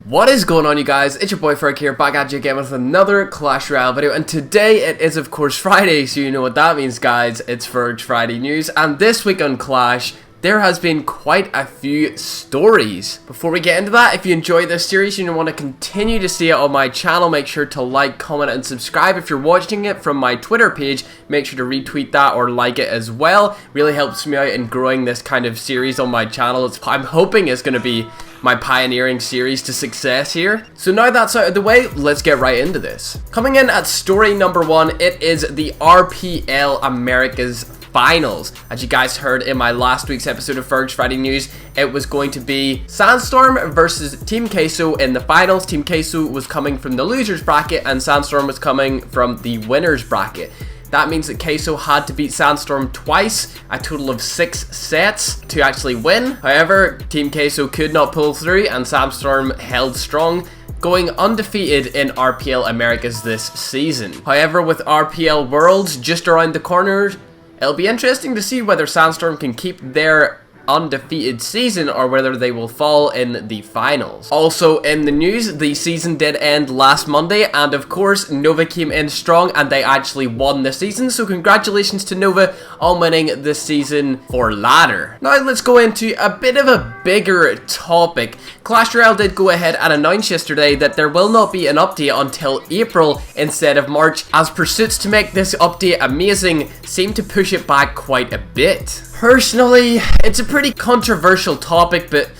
What is going on, you guys? It's your boy Ferg here, back at you again with another Clash Royale video, and today it is of course Friday, so you know what that means, guys. It's Ferg's Friday news, and this week on Clash, there has been quite a few stories. Before we get into that, if you enjoy this series and you want to continue to see it on my channel, make sure to like, comment, and subscribe. If you're watching it from my Twitter page, make sure to retweet that or like it as well. Really helps me out in growing this kind of series on my channel. I'm hoping it's going to be my pioneering series to success here. So now that's out of the way, let's get right into this. Coming in at story number 1, it is the RPL Americas Finals. As you guys heard in my last week's episode of Ferg's Friday News, it was going to be Sandstorm versus Team Queso in the finals. Team Queso was coming from the losers bracket and Sandstorm was coming from the winners bracket. That means that Queso had to beat Sandstorm twice, a total of 6 sets, to actually win. However, Team Queso could not pull through and Sandstorm held strong, going undefeated in RPL Americas this season. However, with RPL Worlds just around the corner, it'll be interesting to see whether Sandstorm can keep their undefeated season or whether they will fall in the finals. Also in the news, the season did end last Monday, and of course Nova came in strong and they actually won the season, so congratulations to Nova on winning this season for ladder. Now let's go into a bit of a bigger topic. Clash Royale did go ahead and announce yesterday that there will not be an update until April instead of March, as pursuits to make this update amazing seem to push it back quite a bit. Personally, it's a pretty controversial topic, but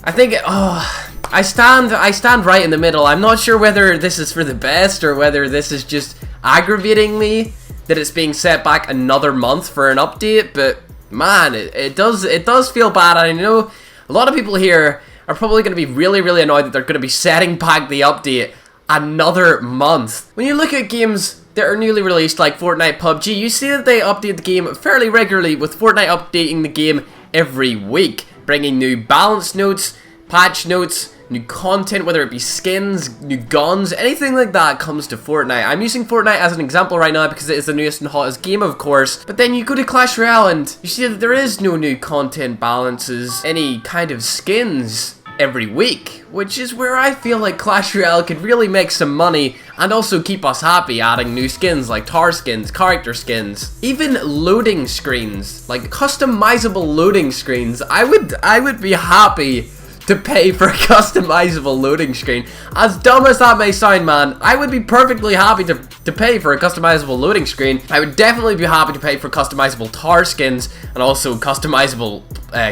I think I stand right in the middle. I'm not sure whether this is for the best or whether this is just aggravating me that it's being set back another month for an update, but man, it does feel bad. I know a lot of people here are probably going to be really annoyed that they're going to be setting back the update another month. When you look at games that are newly released like Fortnite, PUBG, you see that they update the game fairly regularly, with Fortnite updating the game every week, bringing new balance notes, patch notes, new content, whether it be skins, new guns, anything like that comes to Fortnite. I'm using Fortnite as an example right now because it is the newest and hottest game, of course, but then you go to Clash Royale and you see that there is no new content balances, any kind of skins every week, which is where I feel like Clash Royale could really make some money and also keep us happy, adding new skins like tar skins, character skins, even loading screens, like customizable loading screens. I would be happy to pay for a customizable loading screen. As dumb as that may sound, man, I would be perfectly happy to pay for a customizable loading screen. I would definitely be happy to pay for customizable tar skins and also customizable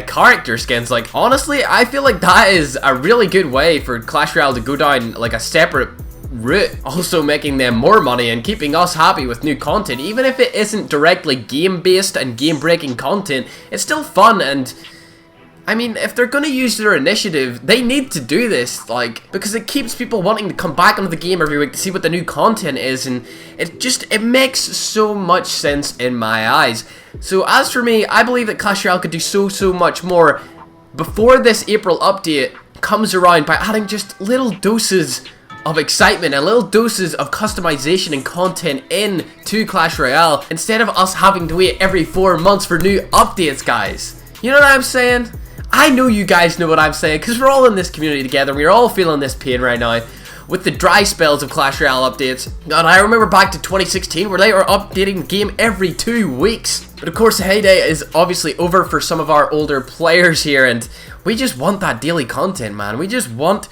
character skins. Like, honestly, I feel like that is a really good way for Clash Royale to go down like a separate route, also making them more money and keeping us happy with new content. Even if it isn't directly game based and game breaking content, it's still fun. And I mean, if they're gonna use their initiative, they need to do this, like, because it keeps people wanting to come back into the game every week to see what the new content is, and it makes so much sense in my eyes. So as for me, I believe that Clash Royale could do so much more before this April update comes around by adding just little doses of excitement and little doses of customization and content in to Clash Royale, instead of us having to wait every 4 months for new updates, guys. You know what I'm saying? I know you guys know what I'm saying, because we're all in this community together. We're all feeling this pain right now with the dry spells of Clash Royale updates. And I remember back to 2016 where they were updating the game every 2 weeks. But of course the heyday is obviously over for some of our older players here, and we just want that daily content, man. We just want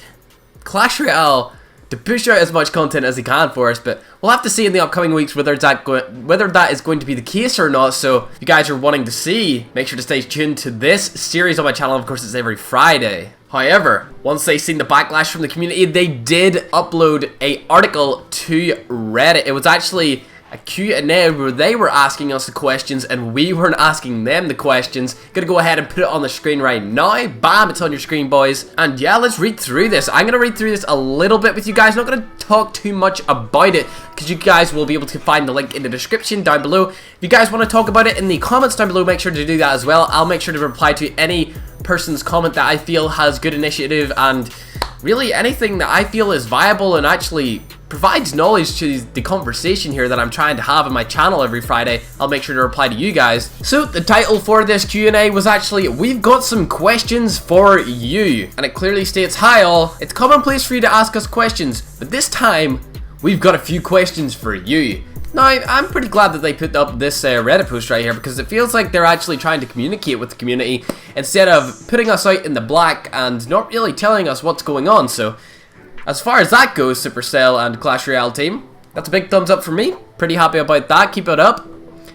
Clash Royale to push out as much content as they can for us, but we'll have to see in the upcoming weeks whether that is going to be the case or not. So if you guys are wanting to see, make sure to stay tuned to this series on my channel. Of course, it's every Friday. However, once they seen the backlash from the community, they did upload an article to Reddit. It was actually a Q&A where they were asking us the questions and we weren't asking them the questions. Gonna go ahead and put it on the screen right now. Bam, it's on your screen, boys. And yeah, let's read through this. I'm gonna read through this a little bit with you guys. Not gonna talk too much about it because you guys will be able to find the link in the description down below. If you guys want to talk about it in the comments down below, make sure to do that as well. I'll make sure to reply to any person's comment that I feel has good initiative and really anything that I feel is viable and actually provides knowledge to the conversation here that I'm trying to have on my channel every Friday. I'll make sure to reply to you guys. So the title for this Q&A was actually, we've got some questions for you. And it clearly states, hi all, it's commonplace for you to ask us questions, but this time, we've got a few questions for you. Now, I'm pretty glad that they put up this Reddit post right here, because it feels like they're actually trying to communicate with the community instead of putting us out in the black and not really telling us what's going on. So, as far as that goes, Supercell and Clash Royale team, that's a big thumbs up for me. Pretty happy about that. Keep it up.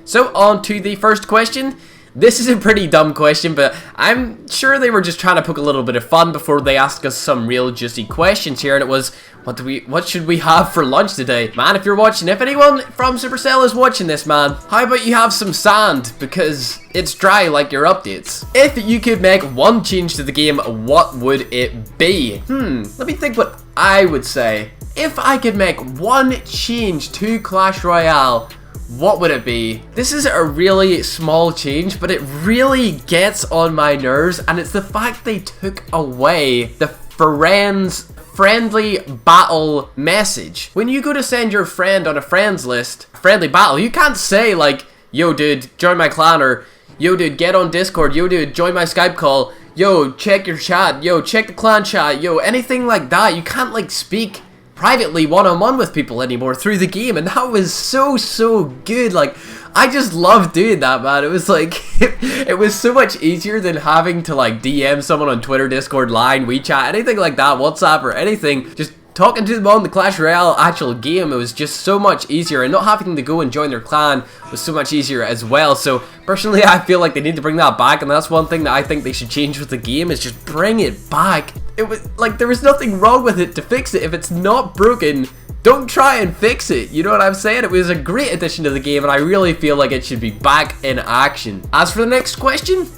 So, on to the first question. This is a pretty dumb question, but I'm sure they were just trying to poke a little bit of fun before they asked us some real juicy questions here, and it was, what should we have for lunch today? Man, if you're watching, if anyone from Supercell is watching this, man, how about you have some sand, because it's dry like your updates. If you could make one change to the game, what would it be? Let me think what I would say. If I could make one change to Clash Royale, what would it be? This is a really small change, but it really gets on my nerves, and it's the fact they took away the friendly battle message. When you go to send your friend on a friends list, friendly battle, you can't say like, yo dude, join my clan, or yo dude, get on Discord, yo dude, join my Skype call, yo, check your chat, yo, check the clan chat, yo, anything like that. You can't like speak privately one-on-one with people anymore through the game, and that was so good. Like, I just loved doing that, man. It was like it was so much easier than having to like DM someone on Twitter, Discord, Line, WeChat, anything like that, WhatsApp or anything. Just talking to them on the Clash Royale actual game, it was just so much easier, and not having to go and join their clan was so much easier as well. So personally, I feel like they need to bring that back, and that's one thing that I think they should change with the game, is just bring it back. It was like, there was nothing wrong with it to fix it. If it's not broken, don't try and fix it. You know what I'm saying? It was a great addition to the game, and I really feel like it should be back in action. As for the next question,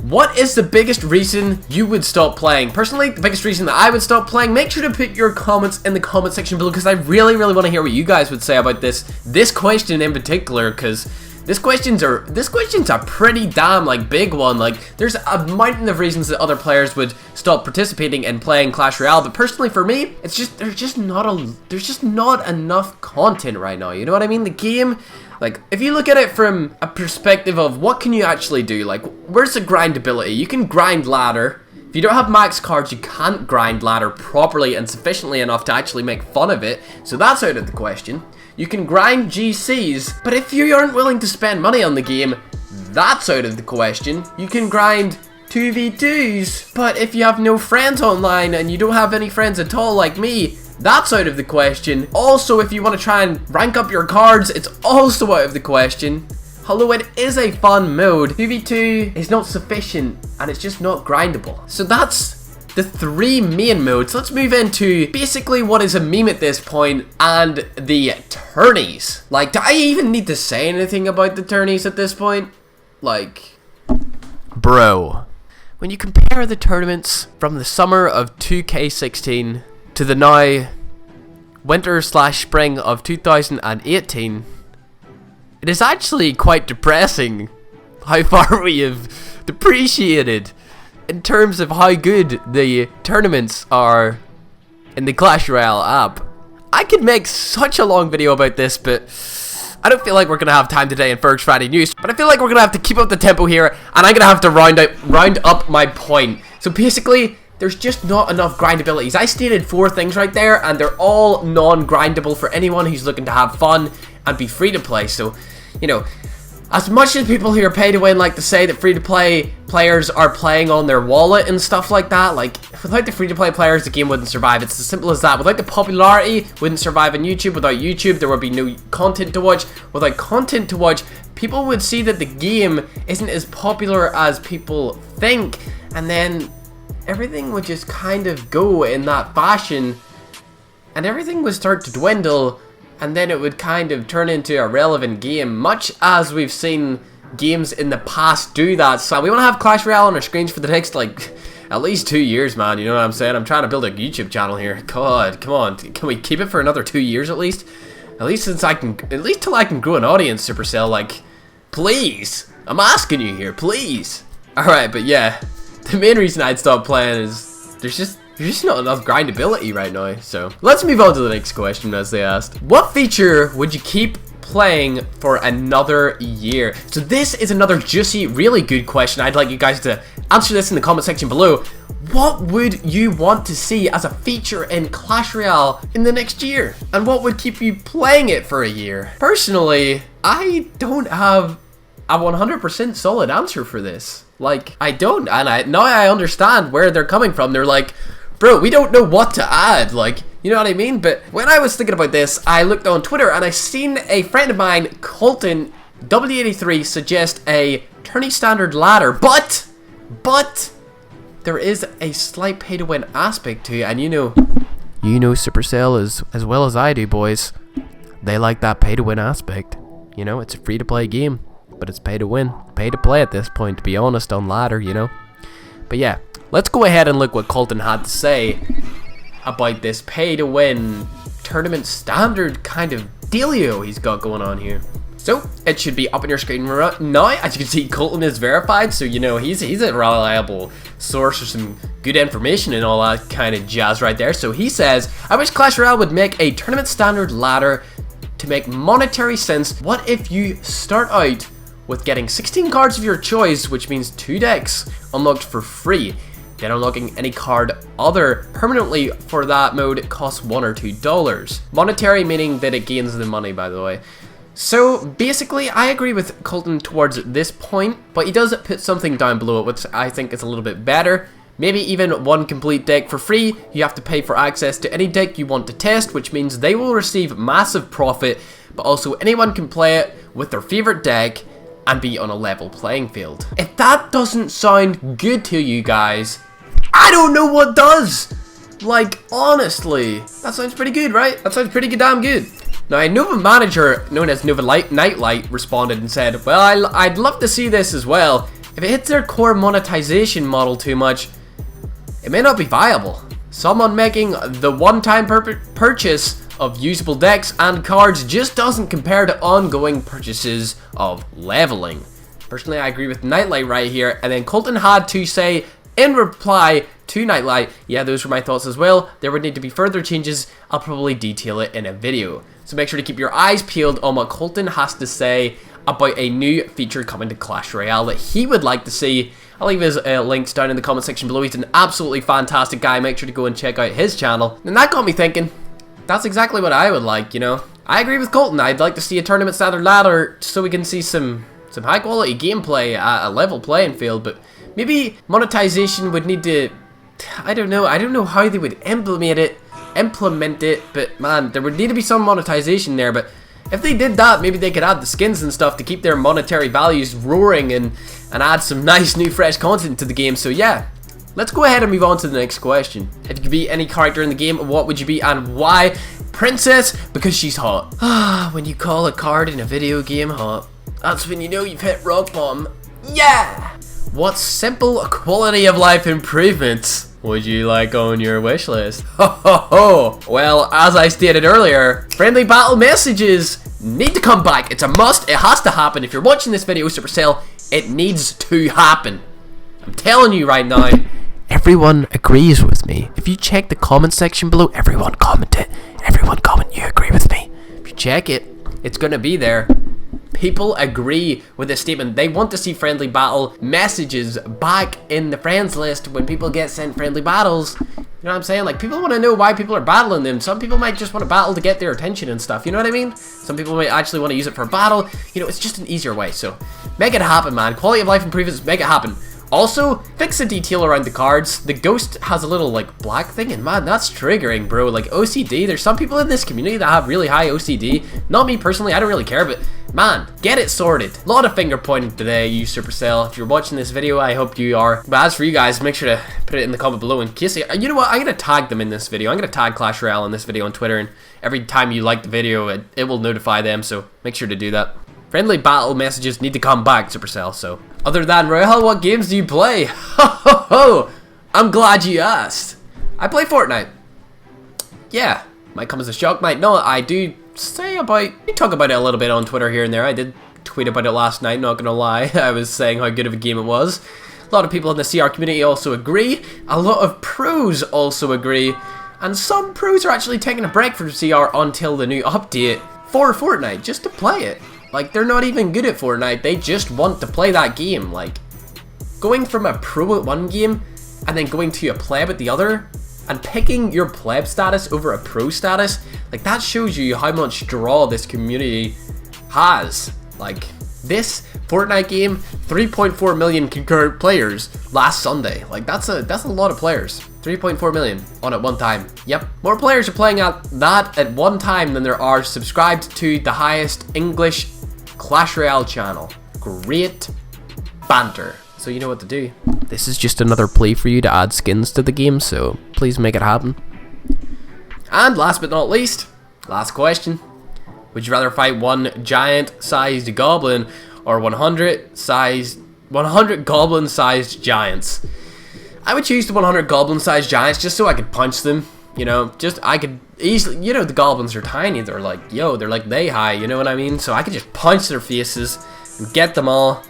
what is the biggest reason you would stop playing? Personally, the biggest reason that I would stop playing, make sure to put your comments in the comment section below, because I really want to hear what you guys would say about this question in particular, because this question's a pretty damn like big one. Like, there's a mountain of reasons that other players would stop participating in playing Clash Royale, but personally for me, it's just there's just not enough content right now. You know what I mean? The game, like, if you look at it from a perspective of what can you actually do, like, where's the grindability? You can grind ladder. If you don't have max cards, you can't grind ladder properly and sufficiently enough to actually make fun of it, so that's out of the question. You can grind GCs, but if you aren't willing to spend money on the game, that's out of the question. You can grind 2v2s, but if you have no friends online and you don't have any friends at all like me, that's out of the question. Also, if you want to try and rank up your cards, it's also out of the question. Although it is a fun mode, 2v2 is not sufficient and it's just not grindable. So that's the three main modes. Let's move into basically what is a meme at this point, and the tourneys. Like, do I even need to say anything about the tourneys at this point? Like, bro, when you compare the tournaments from the summer of 2K16 to the now winter/spring of 2018, it is actually quite depressing how far we have depreciated in terms of how good the tournaments are in the Clash Royale app. I could make such a long video about this, but I don't feel like we're gonna have time today in Ferg's Friday News. But I feel like we're gonna have to keep up the tempo here, and I'm gonna have to round up my point. So basically, there's just not enough grindabilities. I stated 4 things right there, and they're all non-grindable for anyone who's looking to have fun and be free to play. So, you know, as much as people who are pay to win like to say that free-to-play players are playing on their wallet and stuff like that, like, without the free-to-play players, the game wouldn't survive. It's as simple as that. Without the popularity, wouldn't survive on YouTube. Without YouTube, there would be no content to watch. Without content to watch, people would see that the game isn't as popular as people think, and then everything would just kind of go in that fashion, and everything would start to dwindle, and then it would kind of turn into a relevant game, much as we've seen games in the past do that. So we want to have Clash Royale on our screens for the next, like, at least 2 years, man. You know what I'm saying? I'm trying to build a YouTube channel here. God, come on. Can we keep it for another 2 years at least? At least till I can grow an audience, Supercell. Like, please. I'm asking you here, please. Alright, but yeah. The main reason I'd stop playing is there's just there's just not enough grindability right now. So let's move on to the next question, as they asked. What feature would you keep playing for another year? So this is another juicy, really good question. I'd like you guys to answer this in the comment section below. What would you want to see as a feature in Clash Royale in the next year? And what would keep you playing it for a year? Personally, I don't have a 100% solid answer for this. Like, I don't, and now I understand where they're coming from. They're like, bro, we don't know what to add, like, you know what I mean? But when I was thinking about this, I looked on Twitter and I seen a friend of mine, Colton W83, suggest a tourney standard ladder, but there is a slight pay to win aspect to it, and you know Supercell as well as I do, boys. They like that pay to win aspect. You know, it's a free to play game, but it's pay to win, pay to play at this point, to be honest, on ladder, you know. But yeah, let's go ahead and look what Colton had to say about this pay to win tournament standard kind of dealio he's got going on here. So it should be up on your screen right now. As you can see, Colton is verified, so you know he's a reliable source of some good information and all that kind of jazz right there. So he says, I wish Clash Royale would make a tournament standard ladder to make monetary sense. What if you start out with getting 16 cards of your choice, which means 2 decks unlocked for free. Then unlocking any card other permanently for that mode costs $1 or $2. Monetary meaning that it gains the money, by the way. So basically, I agree with Colton towards this point, but he does put something down below it, which I think is a little bit better. Maybe even 1 complete deck for free. You have to pay for access to any deck you want to test, which means they will receive massive profit, but also anyone can play it with their favorite deck and be on a level playing field. If that doesn't sound good to you guys, I don't know what does. Like, honestly, that sounds pretty good, right? That sounds pretty damn good. Now, a Nova manager known as Nova Nightlight responded and said, well, I'd love to see this as well. If it hits their core monetization model too much, it may not be viable. Someone making the one-time purchase of usable decks and cards just doesn't compare to ongoing purchases of leveling. Personally, I agree with Nightlight right here. And then Colton had to say in reply to Nightlight, yeah, those were my thoughts as well. There would need to be further changes. I'll probably detail it in a video. So make sure to keep your eyes peeled on what Colton has to say about a new feature coming to Clash Royale that he would like to see. I'll leave his links down in the comment section below. He's an absolutely fantastic guy. Make sure to go and check out his channel. And that got me thinking, that's exactly what I would like, you know. I agree with Colton. I'd like to see a tournament standard ladder so we can see some high quality gameplay at a level playing field, but maybe monetization would need to, I don't know how they would implement it, but man, there would need to be some monetization there. But if they did that, maybe they could add the skins and stuff to keep their monetary values roaring and add some nice new fresh content to the game. So yeah, let's go ahead and move on to the next question. If you could be any character in the game, what would you be and why? Princess, because she's hot. When you call a card in a video game hot, that's when you know you've hit rock bottom. Yeah! What simple quality of life improvements would you like on your wish list? Ho ho ho! Well, as I stated earlier, friendly battle messages need to come back. It's a must. It has to happen. If you're watching this video, Supercell, it needs to happen. I'm telling you right now. Everyone agrees with me. If you check the comment section below, everyone comment it. Everyone comment you agree with me. If you check it, it's gonna be there. People agree with this statement. They want to see friendly battle messages back in the friends list when people get sent friendly battles. You know what I'm saying? Like, people want to know why people are battling them. Some people might just want to battle to get their attention and stuff. You know what I mean? Some people might actually want to use it for a battle. You know, it's just an easier way. So, make it happen, man. Quality of life improvements, make it happen. Also, fix the detail around the cards. The ghost has a little, like, black thing, and man, that's triggering, bro. Like, OCD, there's some people in this community that have really high OCD. Not me personally, I don't really care, but man, get it sorted. A lot of finger pointing today, you Supercell. If you're watching this video, I hope you are. But as for you guys, make sure to put it in the comment below in case you know what, I'm gonna tag them in this video. I'm gonna tag Clash Royale in this video on Twitter, and every time you like the video, it will notify them, so make sure to do that. Friendly battle messages need to come back, Supercell, so. Other than Royale, what games do you play? Ho ho ho! I'm glad you asked. I play Fortnite. Yeah, might come as a shock, might not. I do talk about it a little bit on Twitter here and there. I did tweet about it last night, not gonna lie. I was saying how good of a game it was. A lot of people in the CR community also agree. A lot of pros also agree. And some pros are actually taking a break from CR until the new update for Fortnite, just to play it. Like, they're not even good at Fortnite, they just want to play that game. Like, going from a pro at one game, and then going to a pleb at the other, and picking your pleb status over a pro status, like, that shows you how much draw this community has. Like, this Fortnite game, 3.4 million concurrent players last Sunday. Like, that's a lot of players. 3.4 million on at one time. Yep. More players are playing at that at one time than there are subscribed to the highest English Clash Royale channel. Great banter. So you know what to do. This is just another plea for you to add skins to the game, so please make it happen. And last but not least, last question. Would you rather fight one giant-sized goblin or 100 goblin-sized giants? I would choose the 100 goblin-sized giants just so I could punch them. You know, just I could easily, you know, the goblins are tiny. They're like, yo, they're like they high, you know what I mean? So I could just punch their faces and get them all.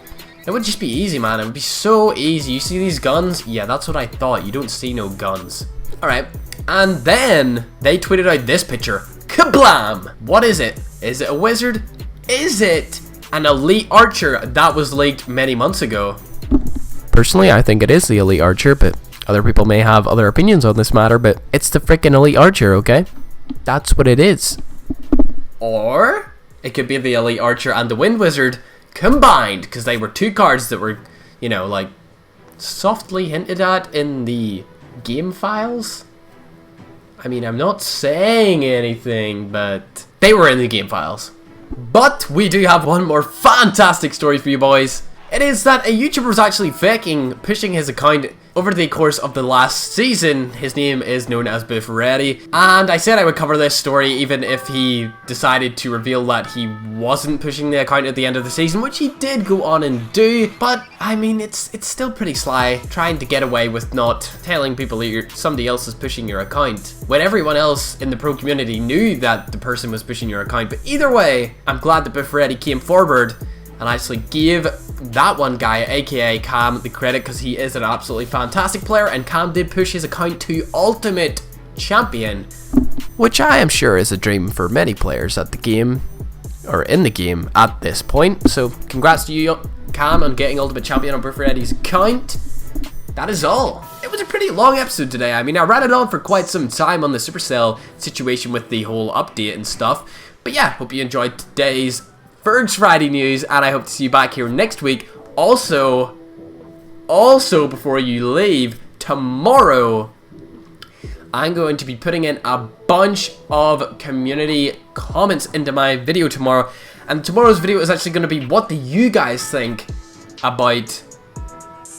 It would just be easy, man. It would be so easy. You see these guns? Yeah, that's what I thought. You don't see no guns. Alright. And then they tweeted out this picture. Kablam! What is it? Is it a wizard? Is it an elite archer that was leaked many months ago? Personally, I think it is the elite archer, but other people may have other opinions on this matter, but it's the freaking elite archer, okay? That's what it is. Or it could be the elite archer and the wind wizard combined, because they were two cards that were, you know, like, softly hinted at in the game files. I mean, I'm not saying anything, but they were in the game files. But we do have one more fantastic story for you boys. It is that a YouTuber was actually pushing his account over the course of the last season. His name is known as Bufferetti, and I said I would cover this story even if he decided to reveal that he wasn't pushing the account at the end of the season, which he did go on and do. But I mean, it's still pretty sly trying to get away with not telling people that somebody else is pushing your account when everyone else in the pro community knew that the person was pushing your account. But either way, I'm glad that Bufferetti came forward and actually gave that one guy, aka Cam, the credit, because he is an absolutely fantastic player, and Cam did push his account to Ultimate Champion, which I am sure is a dream for many players at the game, or in the game at this point. So congrats to you, Cam, on getting Ultimate Champion on Bufferetti's account. That is all. It was a pretty long episode today. I mean, I ran it on for quite some time on the Supercell situation with the whole update and stuff. But yeah, hope you enjoyed today's Ferg's Friday news, and I hope to see you back here next week. Also, before you leave, tomorrow I'm going to be putting in a bunch of community comments into my video tomorrow, and tomorrow's video is actually going to be what do you guys think about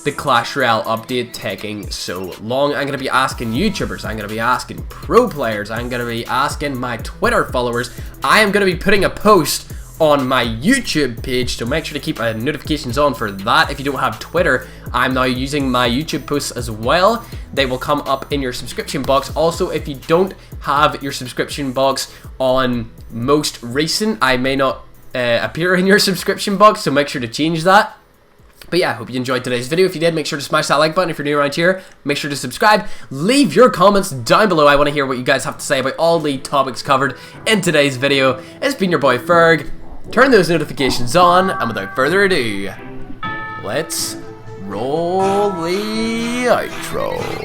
the Clash Royale update taking so long. I'm going to be asking YouTubers, I'm going to be asking pro players, I'm going to be asking my Twitter followers. I am going to be putting a post on my YouTube page, so make sure to keep notifications on for that. If you don't have Twitter, I'm now using my YouTube posts as well. They will come up in your subscription box. Also, if you don't have your subscription box on most recent, I may not appear in your subscription box, so make sure to change that. But yeah, I hope you enjoyed today's video. If you did, make sure to smash that like button. If you're new around here, make sure to subscribe. Leave your comments down below. I want to hear what you guys have to say about all the topics covered in today's video. It's been your boy Ferg. Turn those notifications on, and without further ado, let's roll the outro.